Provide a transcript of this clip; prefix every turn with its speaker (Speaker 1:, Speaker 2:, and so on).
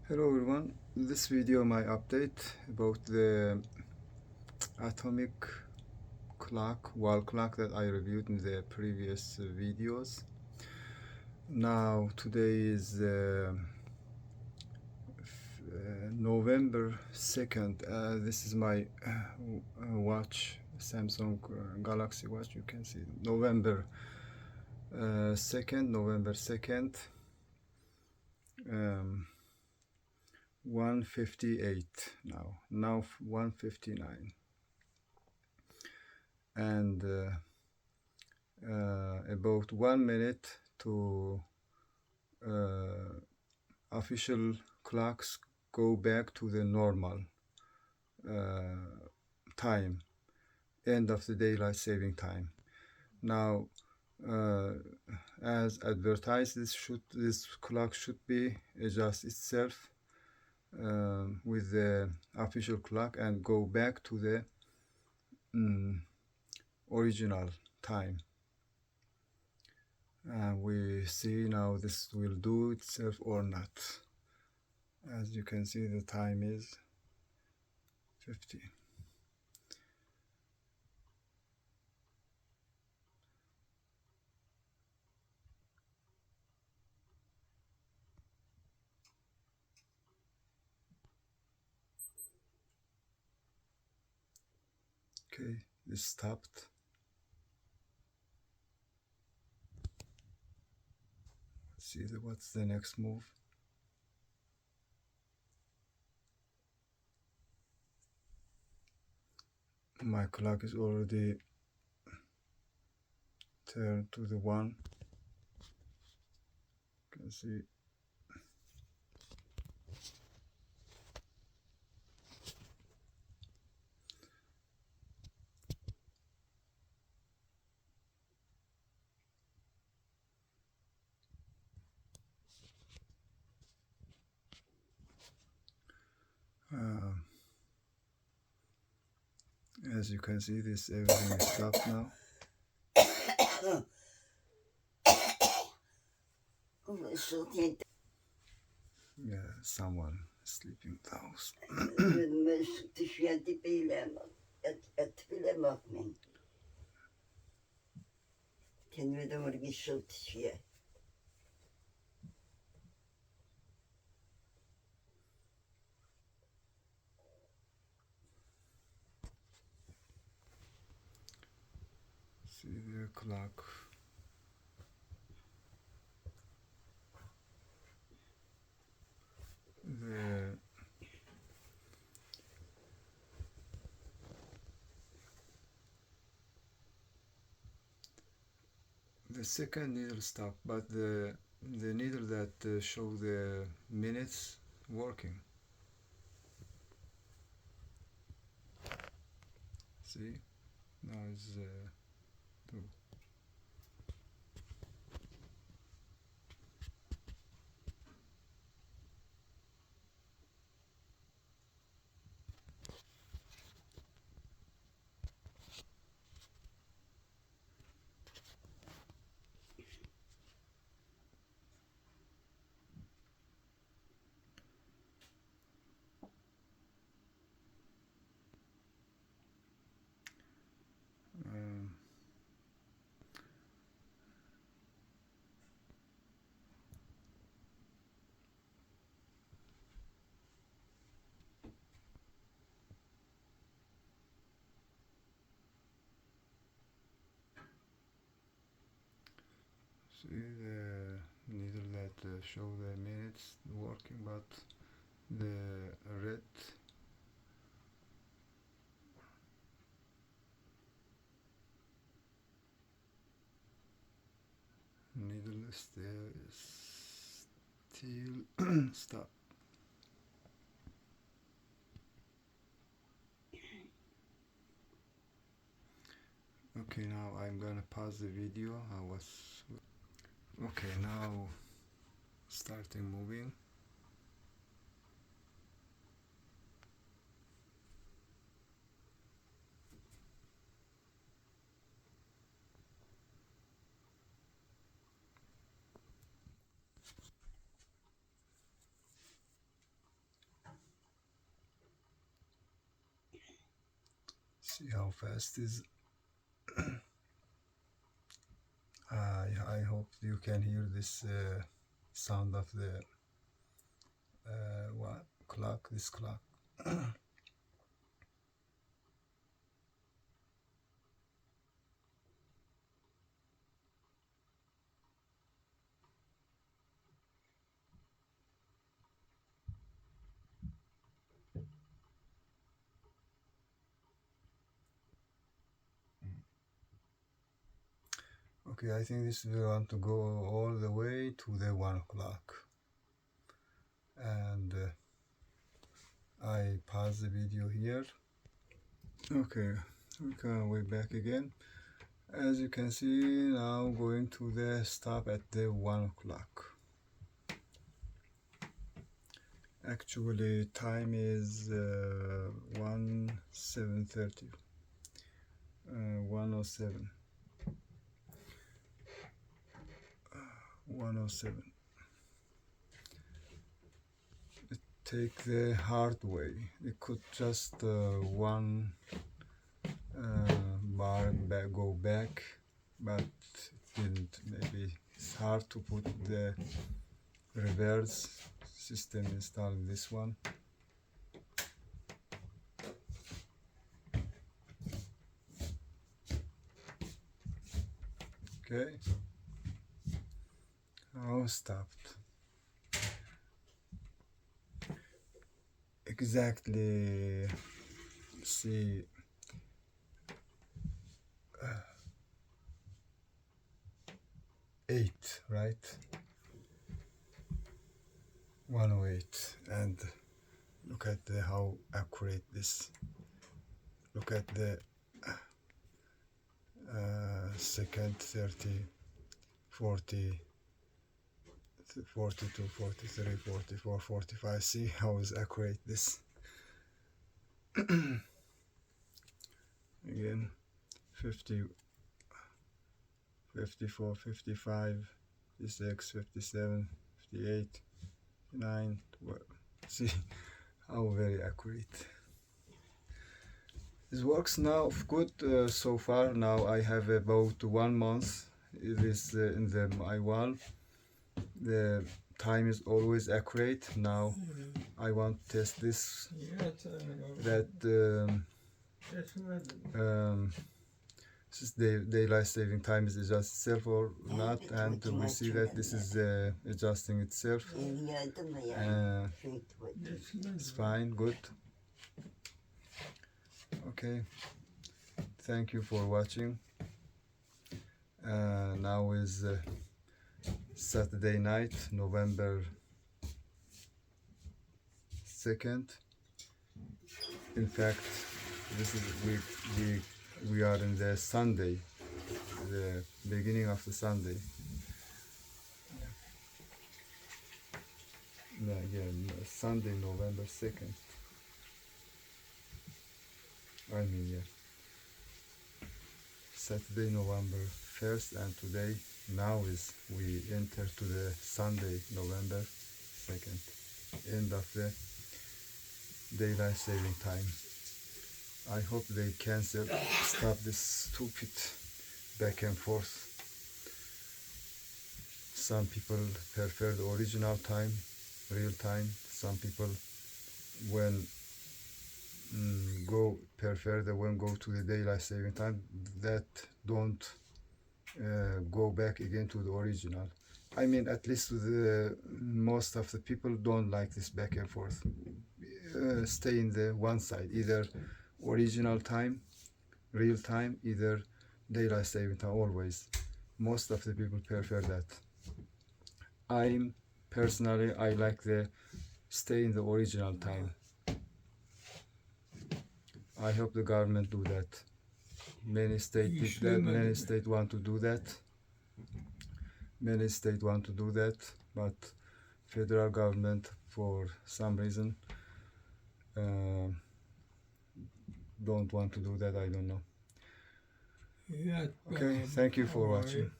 Speaker 1: Hello everyone, this video my update about the atomic clock, wall clock that I reviewed in the previous videos. Now today is November 2nd. This is my watch, Samsung Galaxy watch. You can see November 2nd, 1:58 now 1:59, and about 1 minute to official clocks go back to the normal time, end of the daylight saving time. Now as advertised, this clock should be adjust itself with the official clock and go back to the original time. We see now this will do itself or not. As you can see, the time is 50. Okay, it stopped. Let's see what's the next move. My clock is already turned to the 1. You can see. As you can see, this everything is stopped now. Yeah, someone sleeping in the house. See the clock. The second needle stopped, but the needle that show the minutes working. See, now it's 2. See the needle that show the minutes working, but the red needle is still stop. Okay, now I'm gonna pause the video. Okay, now starting moving. See how fast is. I hope you can hear this sound of the clock, this clock. Okay, I think this will want to go all the way to the 1 o'clock. And I pause the video here. Okay, we're back again. As you can see, now going to the stop at the 1 o'clock. Actually, time is 7:30. 107. 107. Take the hard way. It could just one bar back, go back, but it didn't. Maybe it's hard to put the reverse system installed in this one. Okay, now stopped. Exactly, see, 8, right? 108, and look at how accurate this. Look at the second, 30, 40, 42, 43, 44, 45. See how is accurate this. Again, 50, 54, 55, 56, 57, 58, 59. See how very accurate. This works now good so far. Now I have about 1 month. It is in my wall. The time is always accurate. Now I want to test this. That since the daylight saving time is adjust itself or not, and we see that this is adjusting itself. It's fine, good. Okay, thank you for watching. Now is Saturday night, November 2nd. In fact, this is we are in the Sunday, the beginning of the Sunday. Sunday, November 2nd. Saturday, November 1st, and today, now is we enter to the Sunday, November 2nd, end of the daylight saving time. I hope they stop this stupid back and forth. Some people prefer the original time, real time. Some people when go to the daylight saving time, that don't go back again to the original. I mean, at least most of the people don't like this back and forth. Stay in the one side, either original time, real time, either daylight saving time, always. Most of the people prefer that. Personally, I like the stay in the original time. I hope the government do that. Many states did that, many states want to do that. Many states want to do that, but federal government, for some reason, don't want to do that. I don't know. Okay, thank you for watching.